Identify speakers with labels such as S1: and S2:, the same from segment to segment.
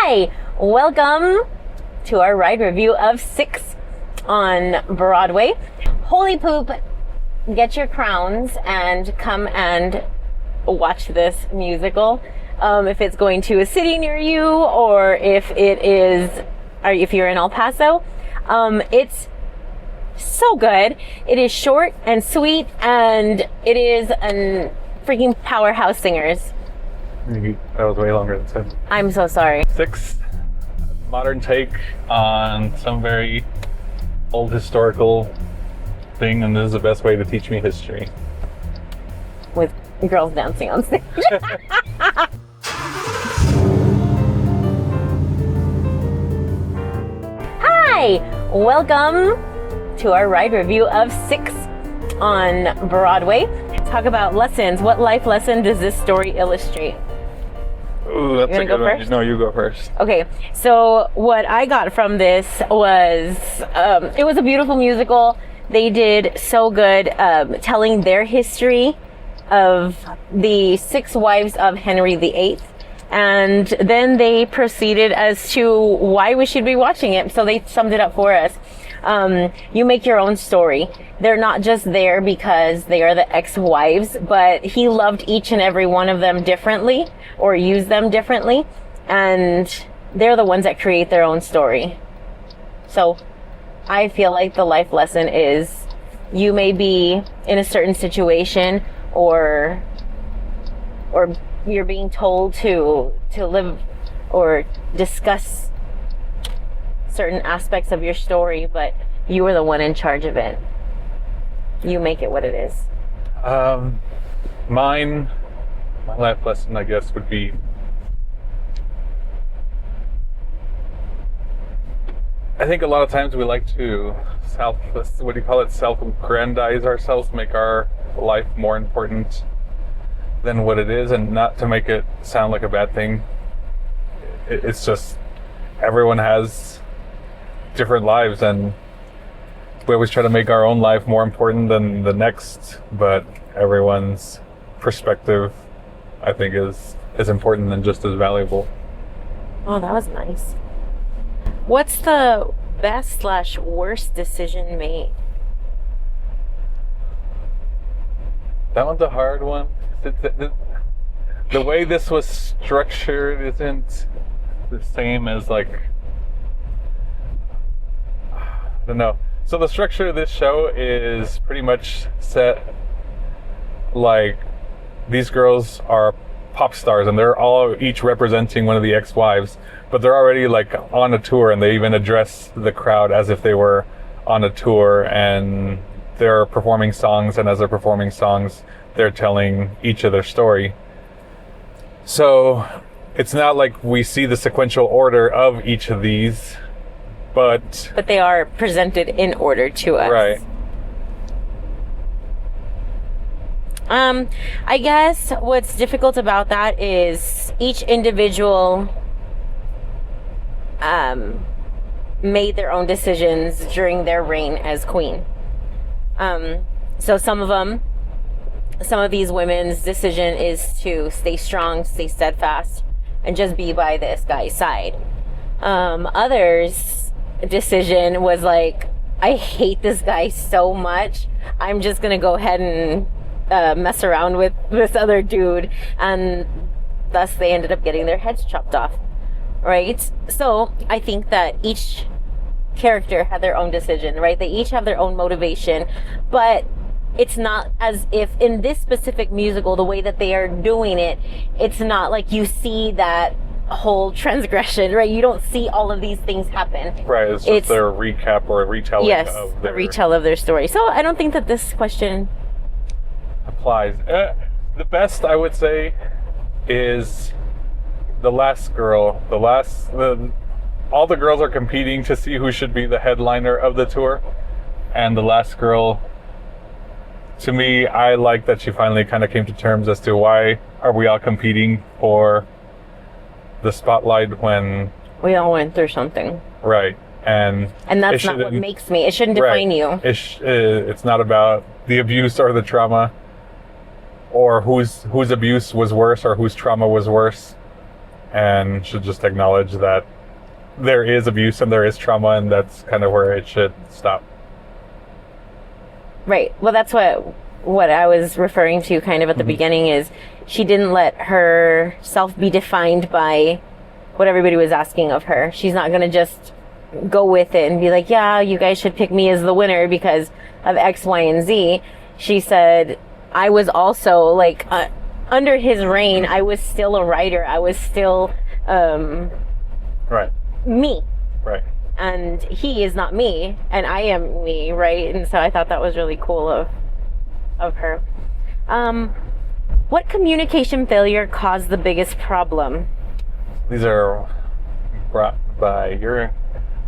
S1: Hi, welcome to our ride review of 6 on Broadway. Holy poop, get your crowns and come and watch this musical. If it's going to a city near you or if you're in El Paso, it's so good. It is short and sweet and it is a freaking powerhouse singers.
S2: That was way longer than 10.
S1: I'm so sorry.
S2: 6, modern take on some very old historical thing, and this is the best way to teach me history.
S1: With girls dancing on stage. Hi, welcome to our ride review of 6 on Broadway. Talk about lessons. What life lesson does this story illustrate?
S2: Ooh, that's a good one. No, you go first.
S1: Okay, so what I got from this was, it was a beautiful musical. They did so good telling their history of the 6 wives of Henry VIII. And then they proceeded as to why we should be watching it. So they summed it up for us. You make your own story. They're not just there because they are the ex-wives, but he loved each and every one of them differently or used them differently. And they're the ones that create their own story. So I feel like the life lesson is you may be in a certain situation or you're being told to live or discuss certain aspects of your story, but you are the one in charge of it. You make it what it is.
S2: My life lesson, I guess, would be I think a lot of times we like to self-aggrandize ourselves, make our life more important than what it is, and not to make it sound like a bad thing. It's just everyone has different lives, and we always try to make our own life more important than the next, but everyone's perspective, I think, is important and just as valuable.
S1: Oh, that was nice. What's the best/worst decision made?
S2: That one's a hard one. The way this was structured isn't the same as, like, I don't know. So the structure of this show is pretty much set like these girls are pop stars and they're all each representing one of the ex-wives, but they're already like on a tour, and they even address the crowd as if they were on a tour, and they're performing songs, and as they're performing songs, they're telling each of their story. So it's not like we see the sequential order of each of these, but
S1: they are presented in order to us.
S2: Right.
S1: I guess what's difficult about that is each individual made their own decisions during their reign as queen. So some of these women's decision is to stay strong, stay steadfast, and just be by this guy's side. Others' decision was like, I hate this guy so much, I'm just gonna go ahead and mess around with this other dude, and thus they ended up getting their heads chopped off, right? So I think that each character had their own decision, right? They each have their own motivation, but it's not as if in this specific musical, the way that they are doing it, it's not like you see that whole transgression, right? You don't see all of these things happen.
S2: Right, it's just their recap or a retelling of their...
S1: a retell of their story. So I don't think that this question
S2: applies. The best, I would say, is the last girl. All the girls are competing to see who should be the headliner of the tour, and the last girl, to me, I like that she finally kind of came to terms as to why are we all competing for the spotlight when
S1: we all went through something.
S2: Right. And
S1: that's not what makes me. It shouldn't define you.
S2: It's not about the abuse or the trauma, or whose abuse was worse or whose trauma was worse. and should just acknowledge that there is abuse and there is trauma, and that's kind of where it should stop.
S1: Right. Well, that's what I was referring to kind of at the beginning, is she didn't let herself be defined by what everybody was asking of her. She's not going to just go with it and be like, yeah, you guys should pick me as the winner because of X, Y, and Z. She said, I was also like, under his reign, I was still a writer. I was still
S2: Right.
S1: me.
S2: Right.
S1: And he is not me, and I am me, right? And so I thought that was really cool of her. What communication failure caused the biggest problem?
S2: These are brought by your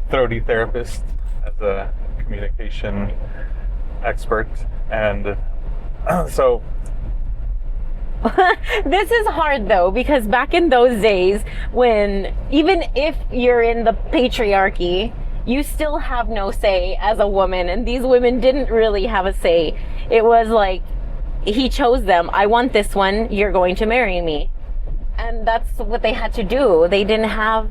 S2: Throatie Therapist as a communication expert. And so...
S1: This is hard though, because back in those days, when even if you're in the patriarchy, you still have no say as a woman, and these women didn't really have a say. It was like, he chose them. I want this one, you're going to marry me. And that's what they had to do. They didn't have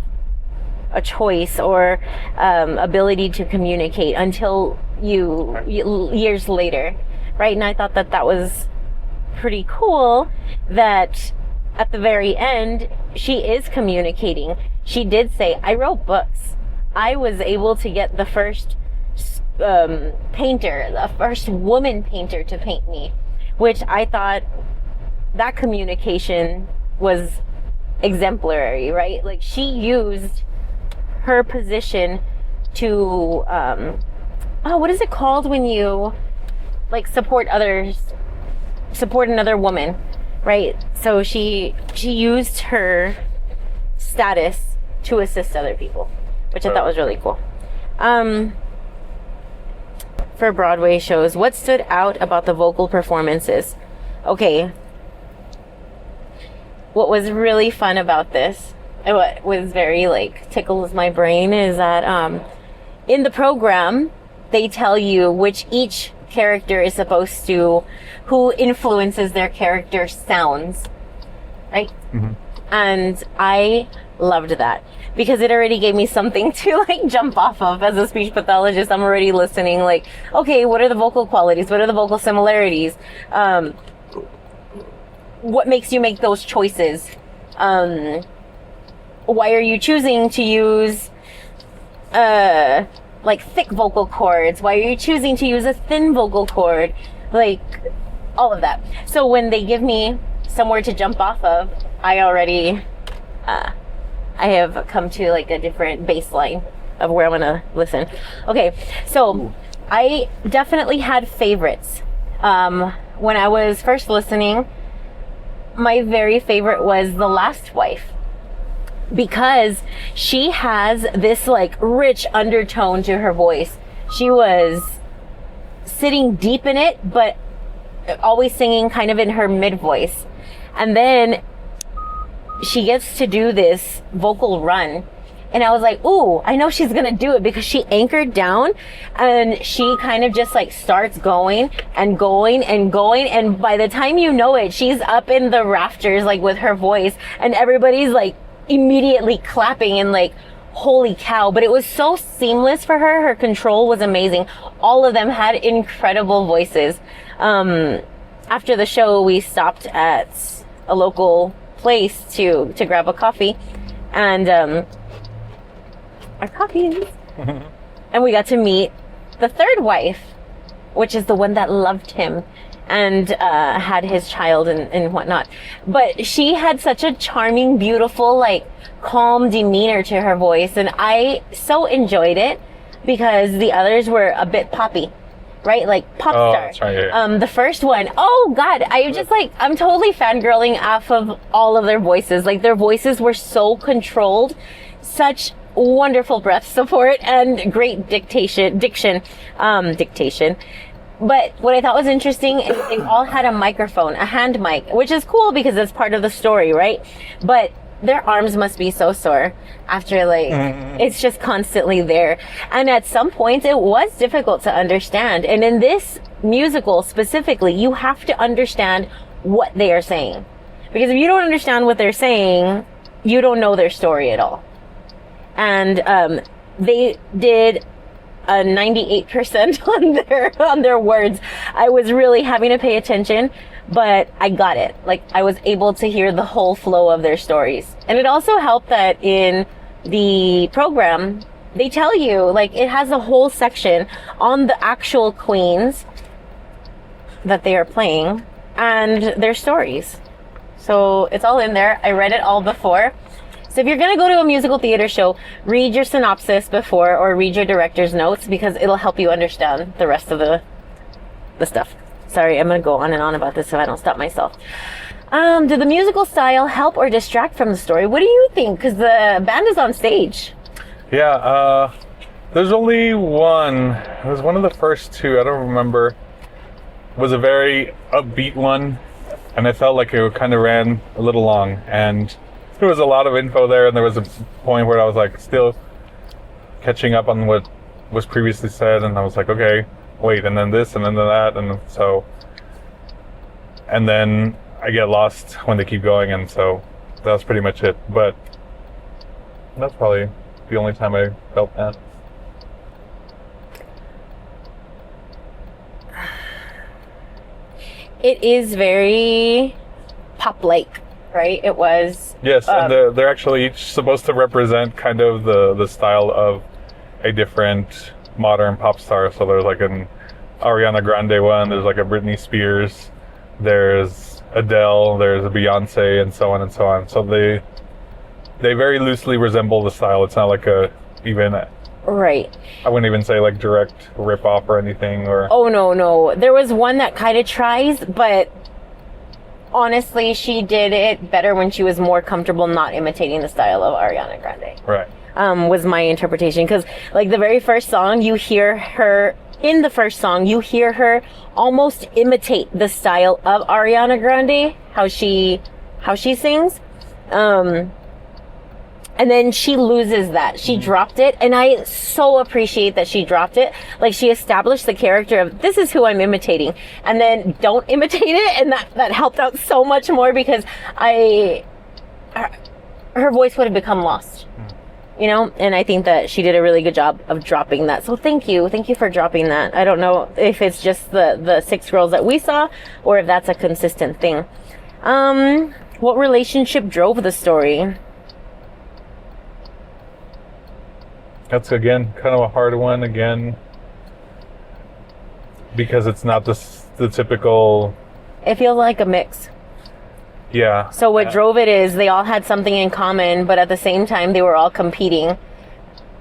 S1: a choice or ability to communicate until years later, right? And I thought that was pretty cool that at the very end she is communicating. She did say, I wrote books. I was able to get the first painter, the first woman painter to paint me, which I thought that communication was exemplary, right? Like, she used her position to what is it called when you like support another woman, right? So she used her status to assist other people, which I thought was really cool. For Broadway shows, what stood out about the vocal performances? Okay, what was really fun about this, and what was very like tickles my brain, is that in the program they tell you which each character is supposed to, who influences their character sounds, right? And I loved that because it already gave me something to like jump off of. As a speech pathologist, I'm already listening like, okay, what are the vocal qualities? What are the vocal similarities? What makes you make those choices? Why are you choosing to use like thick vocal cords? Why are you choosing to use a thin vocal cord? Like, all of that. So when they give me somewhere to jump off of, I already I have come to like a different baseline of where I'm gonna listen. Okay, so I definitely had favorites. When I was first listening, my very favorite was the last wife, because she has this like rich undertone to her voice. She was sitting deep in it, but always singing kind of in her mid voice. And then she gets to do this vocal run. And I was like, ooh, I know she's going to do it, because she anchored down and she kind of just like starts going and going and going. And by the time you know it, she's up in the rafters, like with her voice, and everybody's like immediately clapping and like, holy cow. But it was so seamless for her. Her control was amazing. All of them had incredible voices. After the show, we stopped at a local place to grab a coffee, and our coffees. And we got to meet the third wife, which is the one that loved him and had his child and whatnot. But she had such a charming, beautiful, like calm demeanor to her voice, and I so enjoyed it because the others were a bit poppy, right? Like pop star.
S2: That's right, yeah.
S1: The first one, oh God, I'm totally fangirling off of all of their voices. Like, their voices were so controlled, such wonderful breath support and great diction. But what I thought was interesting is they all had a microphone, a hand mic, which is cool because it's part of the story, right? But their arms must be so sore after, like, it's just constantly there. And at some points it was difficult to understand. And in this musical specifically, you have to understand what they are saying. Because if you don't understand what they're saying, you don't know their story at all. And they did a 98% on their words. I was really having to pay attention, but I got it. Like, I was able to hear the whole flow of their stories. And it also helped that in the program, they tell you, like, it has a whole section on the actual queens that they are playing and their stories. So it's all in there. I read it all before. So if you're going to go to a musical theater show, read your synopsis before or read your director's notes, because it'll help you understand the rest of the stuff. Sorry, I'm going to go on and on about this if I don't stop myself. Did the musical style help or distract from the story? What do you think? Because the band is on stage.
S2: Yeah, there's only one. It was one of the first two. I don't remember. It was a very upbeat one, and I felt like it kind of ran a little long. And there was a lot of info there, and there was a point where I was like still catching up on what was previously said, and I was like, okay, wait, and then this, and then that, and so, and then I get lost when they keep going, and so that was pretty much it. But that's probably the only time I felt that.
S1: It is very pop-like, right? It was.
S2: Yes, and they're actually each supposed to represent kind of the style of a different modern pop star. So there's like an Ariana Grande one, there's like a Britney Spears, there's Adele, there's a Beyonce, and so on and so on. So they very loosely resemble the style. It's not like
S1: right.
S2: I wouldn't even say like direct rip off or anything, or.
S1: Oh no. There was one that kind of tries, but honestly, she did it better when she was more comfortable not imitating the style of Ariana Grande.
S2: Right.
S1: Was my interpretation, because like the very first song, you hear her almost imitate the style of Ariana Grande, how she sings. And then she loses that. She dropped it, and I so appreciate that she dropped it. Like, she established the character of, this is who I'm imitating, and then don't imitate it, and that helped out so much more, because her voice would have become lost. You know, and I think that she did a really good job of dropping that. So thank you for dropping that. I don't know if it's just the 6 girls that we saw, or if that's a consistent thing. What relationship drove the story?
S2: That's, again, kind of a hard one, again, because it's not the typical...
S1: It feels like a mix.
S2: Yeah.
S1: So what drove it is they all had something in common, but at the same time, they were all competing.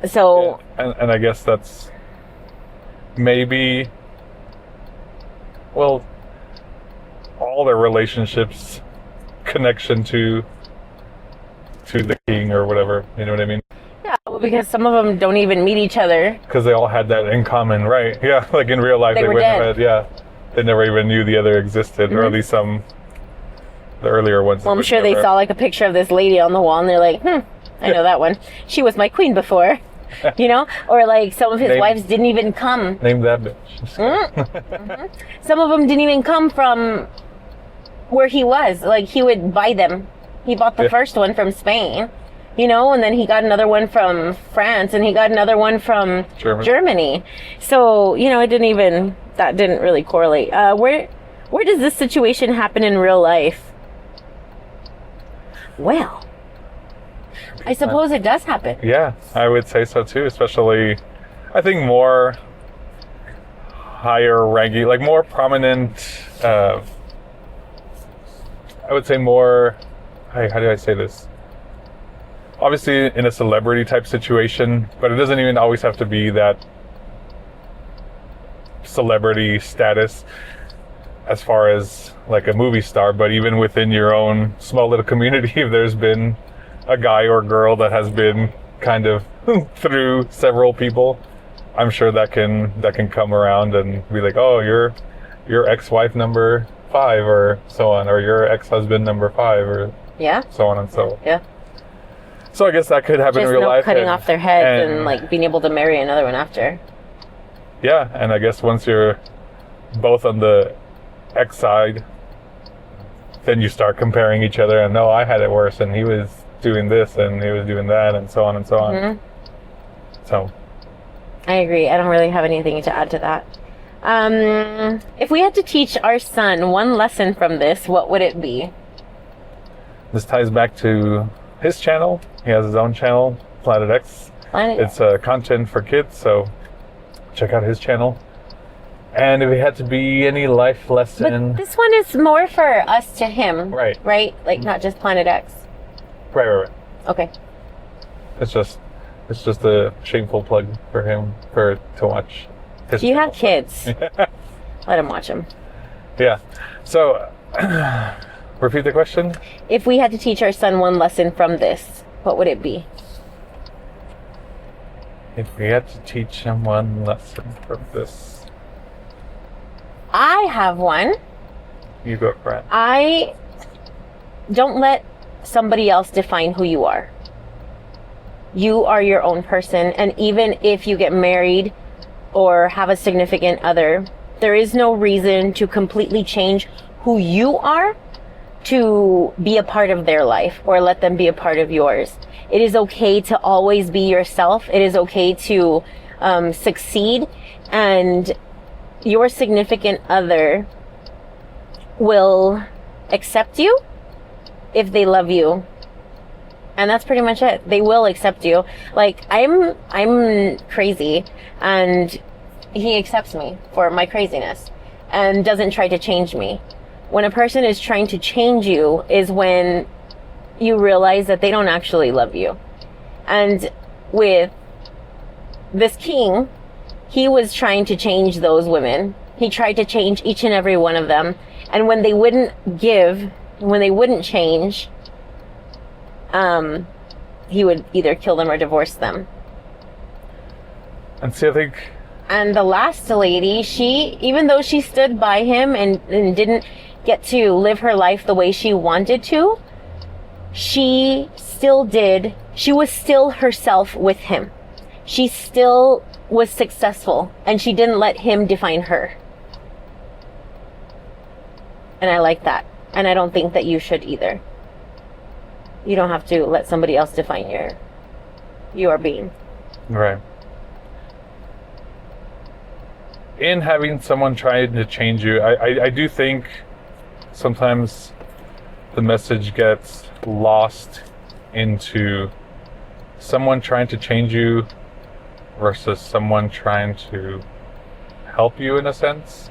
S1: So...
S2: Yeah. And I guess that's maybe... Well, all their relationships, connection to the king or whatever, you know what I mean?
S1: Yeah, well, because some of them don't even meet each other.
S2: Because they all had that in common, right? Yeah, like in real life,
S1: they
S2: wouldn't
S1: dead.
S2: have had, they never even knew the other existed, or at least the earlier ones.
S1: Well, I'm sure they saw like a picture of this lady on the wall, and they're like, I know that one. She was my queen before, you know? Or like some of his wives didn't even come.
S2: Name that bitch.
S1: Some of them didn't even come from where he was. Like, he would buy them. He bought the first one from Spain. You know, and then he got another one from France, and he got another one from Germany. So, you know, that didn't really correlate. Where does this situation happen in real life? Well, I suppose it does happen.
S2: Yeah, I would say so too, especially, I think more higher ranking, like more prominent, I would say more, how do I say this? Obviously in a celebrity type situation, but it doesn't even always have to be that celebrity status as far as like a movie star, but even within your own small little community, if there's been a guy or girl that has been kind of through several people, I'm sure that can come around and be like, oh, your ex-wife number 5 or so on, or your ex-husband number 5 or so on and so.
S1: Yeah.
S2: So I guess that could happen
S1: just
S2: in real life.
S1: Cutting off their heads and like being able to marry another one after.
S2: Yeah, and I guess once you're both on the ex side, then you start comparing each other, and no, I had it worse, and he was doing this and he was doing that and so on and so on.
S1: Mhm.
S2: So
S1: I agree. I don't really have anything to add to that. If we had to teach our son one lesson from this, what would it be?
S2: this ties back to his channel. He has his own channel, Planet X. It's content for kids, so check out his channel. And if it had to be any life lesson...
S1: But this one is more for us to him.
S2: Right.
S1: Right? Like, not just Planet X.
S2: Right.
S1: Okay.
S2: It's just a shameful plug for him to watch.
S1: If you have kids, let him watch them.
S2: Yeah. So, repeat the question.
S1: If we had to teach our son one lesson from this, what would it be?
S2: If we had to teach him one lesson from this.
S1: I have one.
S2: You go, Brad.
S1: I don't let somebody else define who you are. You are your own person, and even if you get married or have a significant other, there is no reason to completely change who you are to be a part of their life or let them be a part of yours. It is okay to always be yourself. It is okay to succeed, and your significant other will accept you if they love you. And that's pretty much it. They will accept you. Like, I'm crazy, and he accepts me for my craziness and doesn't try to change me. When a person is trying to change you is when you realize that they don't actually love you. And with this king, he was trying to change those women. He tried to change each and every one of them. And when they wouldn't change, he would either kill them or divorce them.
S2: And see, I think...
S1: And the last lady, she, even though she stood by him and didn't get to live her life the way she wanted to, she was still herself with him. She still was successful, and she didn't let him define her. And I like that. And I don't think that you should either. You don't have to let somebody else define your being.
S2: Right. In having someone trying to change you, I do think sometimes the message gets lost into someone trying to change you versus someone trying to help you, in a sense.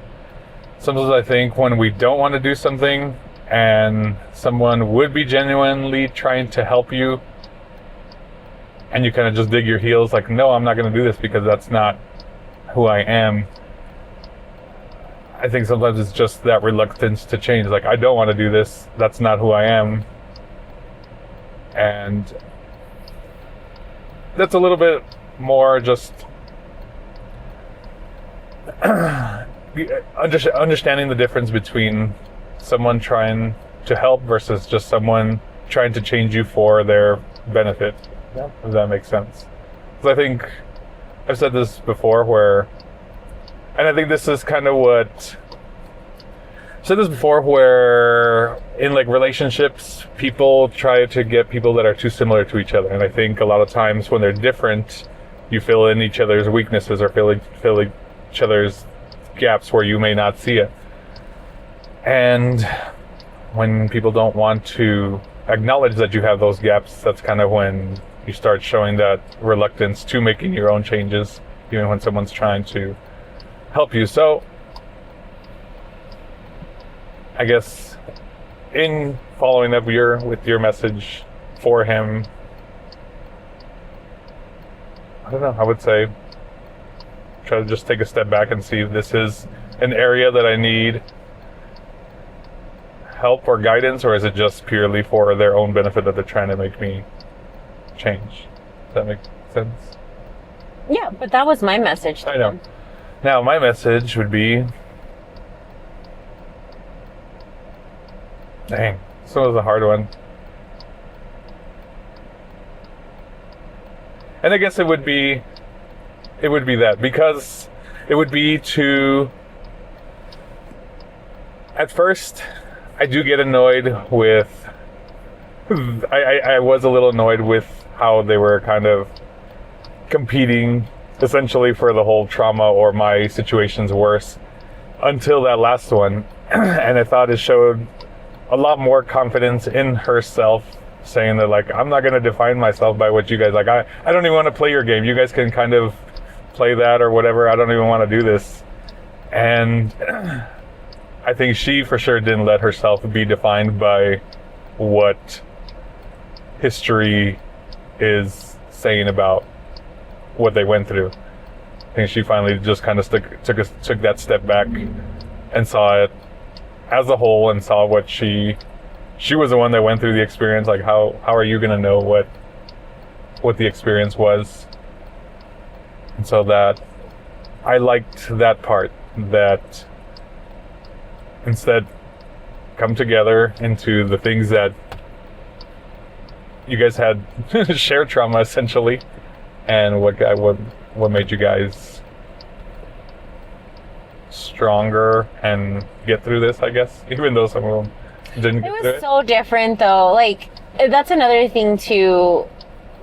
S2: Sometimes I think when we don't want to do something and someone would be genuinely trying to help you, and you kind of just dig your heels like, no, I'm not going to do this because that's not who I am. I think sometimes it's just that reluctance to change. Like, I don't want to do this. That's not who I am. And that's a little bit more just understanding the difference between someone trying to help versus just someone trying to change you for their benefit. Yeah. If that makes sense. Because I think I've said this before and I think this is kind of what I've said this before, where in like relationships, people try to get people that are too similar to each other. And I think a lot of times when they're different, you fill in each other's weaknesses or fill each other's gaps where you may not see it. And when people don't want to acknowledge that you have those gaps, that's kind of when you start showing that reluctance to making your own changes, even when someone's trying to help you. So I guess in following up with your message for him, I don't know, I would say try to just take a step back and see if this is an area that I need help or guidance, or is it just purely for their own benefit that they're trying to make me change? Does that make sense?
S1: Yeah, but that was my message.
S2: I know. Now, my message would be... Dang, this one was a hard one. And I guess it would be that, because it would be to... At first, I do get annoyed with I was a little annoyed with how they were kind of competing essentially for the whole trauma or my situation's worse until that last one. And I thought it showed a lot more confidence in herself, saying that like, I'm not going to define myself by what you guys like. I don't even want to play your game. You guys can kind of play that or whatever. I don't even want to do this. And I think she for sure didn't let herself be defined by what history is saying about what they went through. I think she finally just kind of took that step back and saw it as a whole, and saw what she was the one that went through the experience. Like, how are you going to know what the experience was? And so that I liked that part, that instead come together into the things that you guys had shared trauma essentially, and what made you guys stronger and get through this, I guess, even though some of them didn't get through it.
S1: It was so different though. Like, that's another thing too,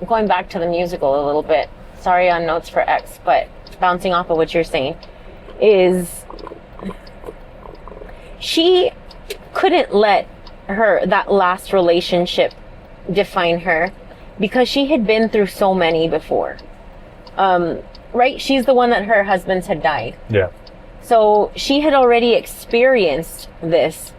S1: going back to the musical a little bit. Sorry on Notes for X, but bouncing off of what you're saying, is she couldn't let that last relationship define her, because she had been through so many before. Right? She's the one that her husbands had died.
S2: Yeah.
S1: So she had already experienced this.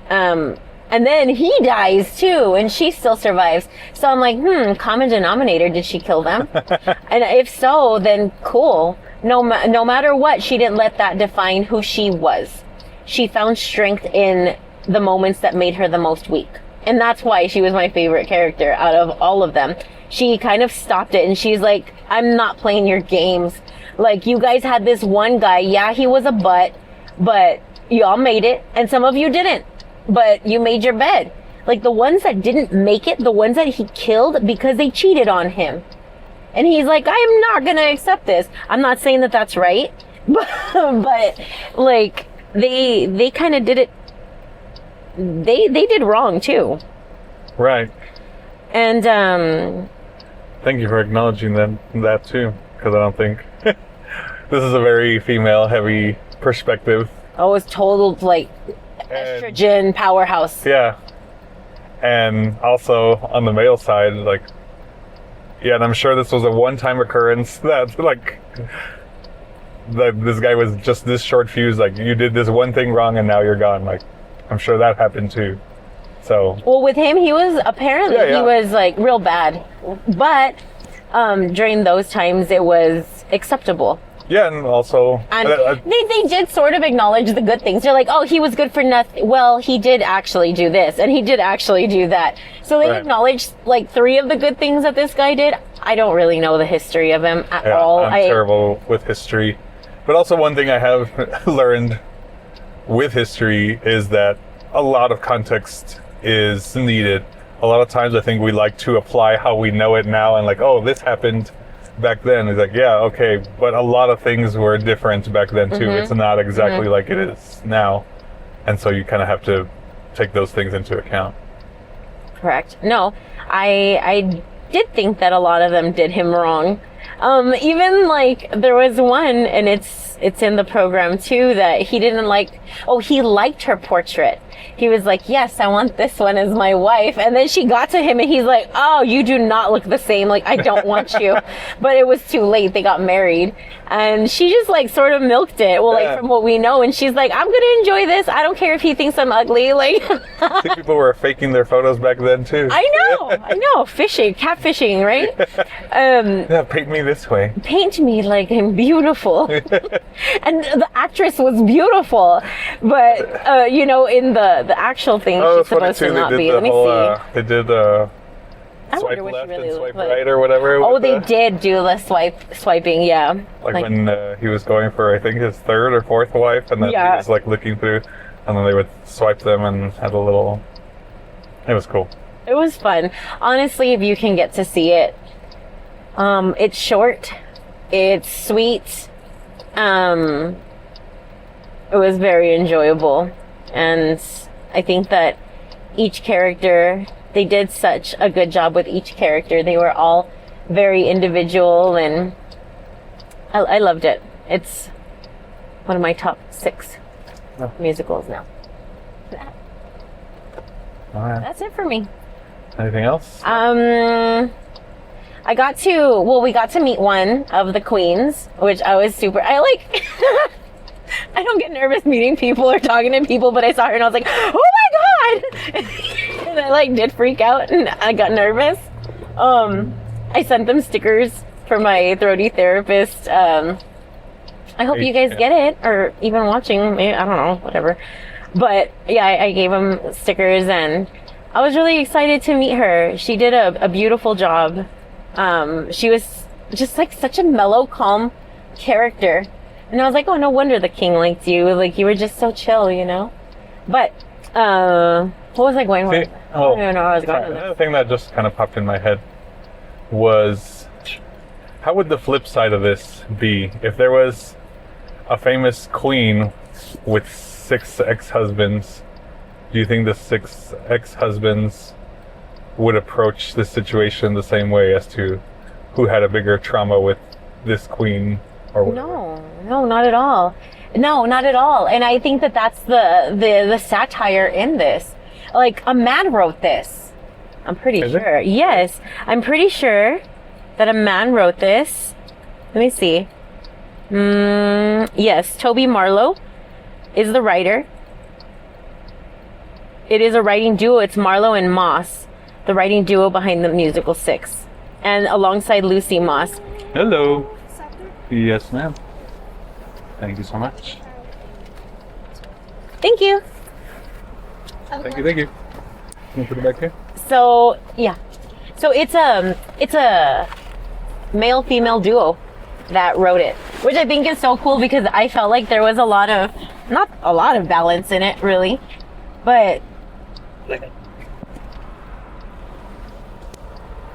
S1: And then he dies too, and she still survives. So I'm like, common denominator, did she kill them? And if so, then cool. No matter what, she didn't let that define who she was. She found strength in the moments that made her the most weak. And that's why she was my favorite character out of all of them. She kind of stopped it, and she's like, I'm not playing your games. Like, you guys had this one guy, yeah, he was a butt, but y'all made it, and some of you didn't. But you made your bed. Like, the ones that didn't make it, the ones that he killed because they cheated on him. And he's like, I am not going to accept this. I'm not saying that that's right, but like, they kind of did it. They did wrong too.
S2: Right.
S1: And
S2: thank you for acknowledging that too, because I don't think this is a very female heavy perspective.
S1: Oh, it's total like estrogen powerhouse.
S2: Yeah. And also on the male side, like, yeah, and I'm sure this was a one-time occurrence that like this guy was just this short fuse, like, you did this one thing wrong and now you're gone. Like, I'm sure that happened too. So, well,
S1: with him, he was apparently he was like real bad, but during those times it was acceptable.
S2: Yeah, and also,
S1: and they did sort of acknowledge the good things. They're like, oh, he was good for nothing. Well, he did actually do this, and he did actually do that. So they acknowledged like 3 of the good things that this guy did. I don't really know the history of him at all.
S2: I'm terrible with history, but also one thing I have learned with history is that a lot of context is needed. A lot of times I think we like to apply how we know it now and like, oh, this happened back then. It's like, yeah, okay, but a lot of things were different back then too. It's not exactly like it is now, and so you kind of have to take those things into account.
S1: Correct. No, I did think that a lot of them did him wrong. Even like there was one, and it's in the program too, that he didn't like. Oh, he liked her portrait. He was like, yes, I want this one as my wife. And then she got to him and he's like, oh, you do not look the same. Like, I don't want you. But it was too late. They got married. And she just like sort of milked it. Well, like from what we know. And she's like, I'm going to enjoy this. I don't care if he thinks I'm ugly. Like,
S2: I think people were faking their photos back then too.
S1: I know. Fishing, catfishing, right?
S2: Yeah, paint me this way.
S1: Paint me like I'm beautiful. And the actress was beautiful. But, you know, in the actual thing, she's supposed to not be. Let me see.
S2: They did swipe left and swipe right or whatever.
S1: Oh, they did do the swiping, yeah.
S2: Like when he was going for, I think, his 3rd or 4th wife, and then he was like looking through, and then they would swipe them and had a little. It was cool.
S1: It was fun. Honestly, if you can get to see it, it's short, it's sweet, it was very enjoyable. And I think that each character they did such a good job with each character. They were all very individual, and I loved it. It's one of my top 6 musicals now.
S2: All right.
S1: That's it for me.
S2: Anything else?
S1: We got to meet one of the queens, which I was I like. I don't get nervous meeting people or talking to people, but I saw her and I was like, oh my God. And I like did freak out and I got nervous. I sent them stickers for my Throatie Therapist. I hope you guys get it, or even watching, maybe, I don't know, whatever. But yeah, I gave them stickers and I was really excited to meet her. She did a beautiful job. She was just like such a mellow, calm character. And I was like, oh, no wonder the king liked you. Like, you were just so chill, you know? But, what was I going with? I don't even know where I was going with this.
S2: Another thing that just kind of popped in my head was, how would the flip side of this be if there was a famous queen with 6 ex-husbands? Do you think the 6 ex-husbands would approach this situation the same way as to who had a bigger trauma with this queen or whatever?
S1: No, not at all. No, not at all. And I think that that's the satire in this. Like, a man wrote this. I'm pretty sure. Yes, I'm pretty sure that a man wrote this. Let me see. Yes, Toby Marlowe is the writer. It is a writing duo. It's Marlowe and Moss, the writing duo behind the musical 6, and alongside Lucy Moss.
S2: Hello. Yes, ma'am. Thank you so much.
S1: Thank you.
S2: Thank you. Can you put it back here?
S1: So yeah, so it's a male-female duo that wrote it, which I think is so cool because I felt like there was not a lot of balance in it really, but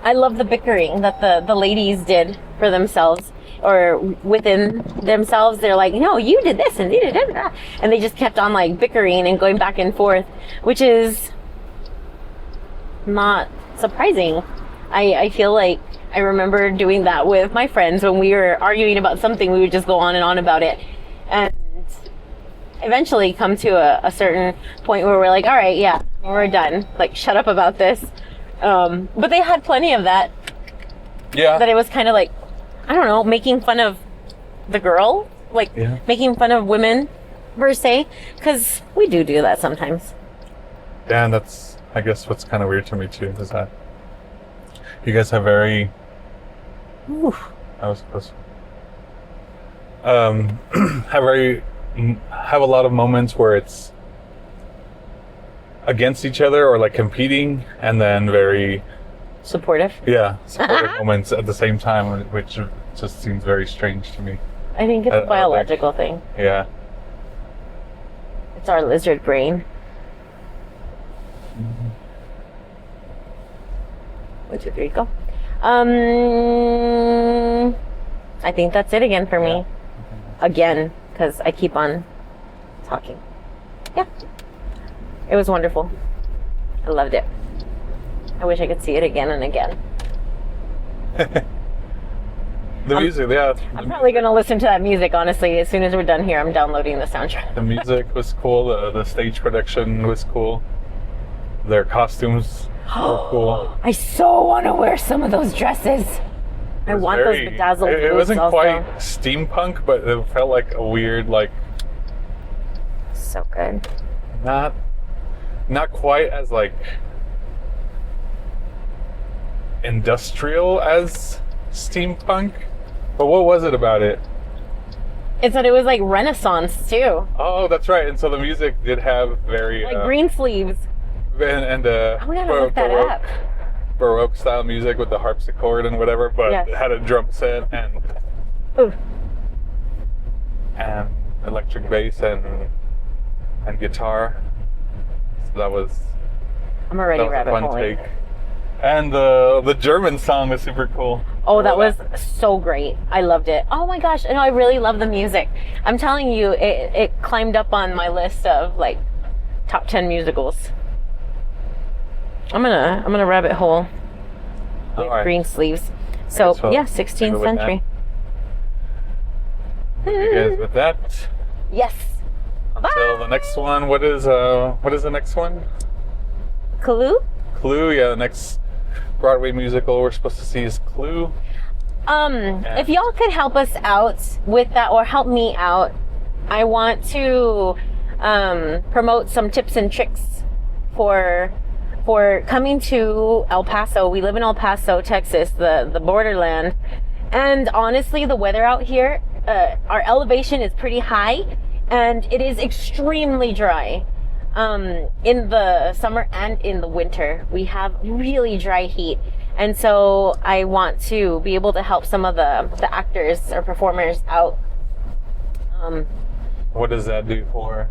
S1: I love the bickering that the ladies did for themselves or within themselves. They're like, no, you did this and you did that, and they just kept on like bickering and going back and forth, which is not surprising. I feel like I remember doing that with my friends when we were arguing about something. We would just go on and on about it, and eventually come to a certain point where we're like, all right, yeah, we're done. Like, shut up about this. But they had plenty of that.
S2: Yeah.
S1: That it was kind of like, I don't know, making fun of the girl, like making fun of women per se, because we do that sometimes.
S2: Yeah, and that's, I guess, what's kind of weird to me too, is that you guys have very, I was supposed to, have a lot of moments where it's against each other or like competing, and then very
S1: supportive
S2: moments at the same time, which just seems very strange to me.
S1: I think it's a biological thing.
S2: Yeah.
S1: It's our lizard brain.
S2: Mm-hmm.
S1: 1, 2, 3, go. I think that's it again for me. Again, because I keep on talking. Yeah. It was wonderful. I loved it. I wish I could see it again and again.
S2: The music, yeah.
S1: I'm probably going to listen to that music, honestly. As soon as we're done here, I'm downloading the soundtrack.
S2: The music was cool. The stage production was cool. Their costumes were cool.
S1: I so want to wear some of those dresses. I want those bedazzled boots.
S2: It wasn't
S1: also
S2: quite steampunk, but it felt like a weird, like...
S1: So good.
S2: Not quite as, like, industrial as steampunk. But what was it about it?
S1: It's that it was like Renaissance too.
S2: Oh, that's right. And so the music did have very
S1: like green sleeves
S2: and
S1: we gotta look that up.
S2: Baroque style music with the harpsichord and whatever, but it had a drum set and electric bass and guitar. So that was
S1: rabbit
S2: fun
S1: holing.
S2: take. And the German song was super cool.
S1: Oh, that was so great. I loved it. Oh my gosh. I really love the music. I'm telling you, it climbed up on my list of like top 10 musicals. I'm gonna rabbit hole with
S2: All right.
S1: green sleeves. So
S2: so
S1: yeah,
S2: leave it
S1: 16th
S2: with
S1: century.
S2: You guys with that?
S1: Yes.
S2: Until the next one. What is the next one?
S1: Clue?
S2: Clue. Yeah, the next Broadway musical we're supposed to see is Clue.
S1: If y'all could help us out with that, or help me out, I want to promote some tips and tricks for coming to El Paso. We live in El Paso, Texas, the borderland. And honestly, the weather out here, our elevation is pretty high, and it is extremely dry. In the summer and in the winter, we have really dry heat. And so I want to be able to help some of the actors or performers out.
S2: What does that do for?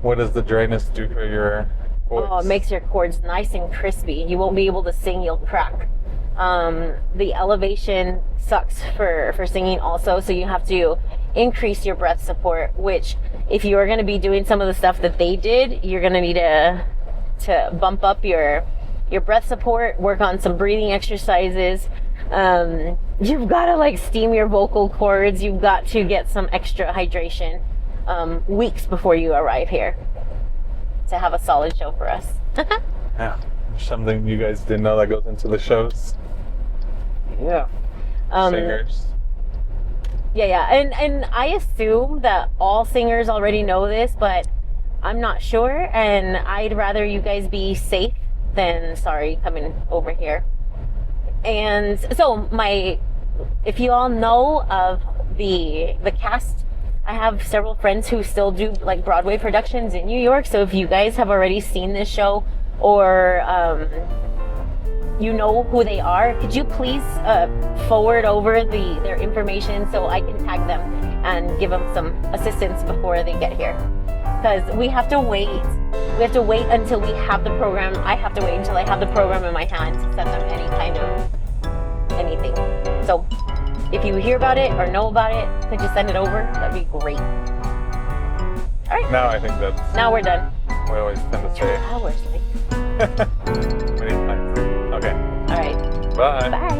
S2: What does the dryness do for your voice?
S1: Oh, it makes your chords nice and crispy. You won't be able to sing, you'll crack. The elevation sucks for singing also, so you have to increase your breath support, which if you are going to be doing some of the stuff that they did, you're going to need to bump up your breath support, work on some breathing exercises. You've got to like steam your vocal cords. You've got to get some extra hydration weeks before you arrive here to have a solid show for us.
S2: Yeah, something you guys didn't know that goes into the shows.
S1: Yeah.
S2: Singers.
S1: Yeah. And I assume that all singers already know this, but I'm not sure. And I'd rather you guys be safe than sorry coming over here. And so if you all know of the cast, I have several friends who still do like Broadway productions in New York. So if you guys have already seen this show, or you know who they are, could you please forward over their information so I can tag them and give them some assistance before they get here? Because we have to wait. We have to wait until we have the program. I have to wait until I have the program in my hand to send them any kind of anything. So if you hear about it or know about it, could you send it over? That'd be great. All right.
S2: Now I think that's.
S1: Now we're done.
S2: We always tend to
S1: 2
S2: say.
S1: hours.
S2: Many times. Okay.
S1: All right.
S2: Bye.
S1: Bye.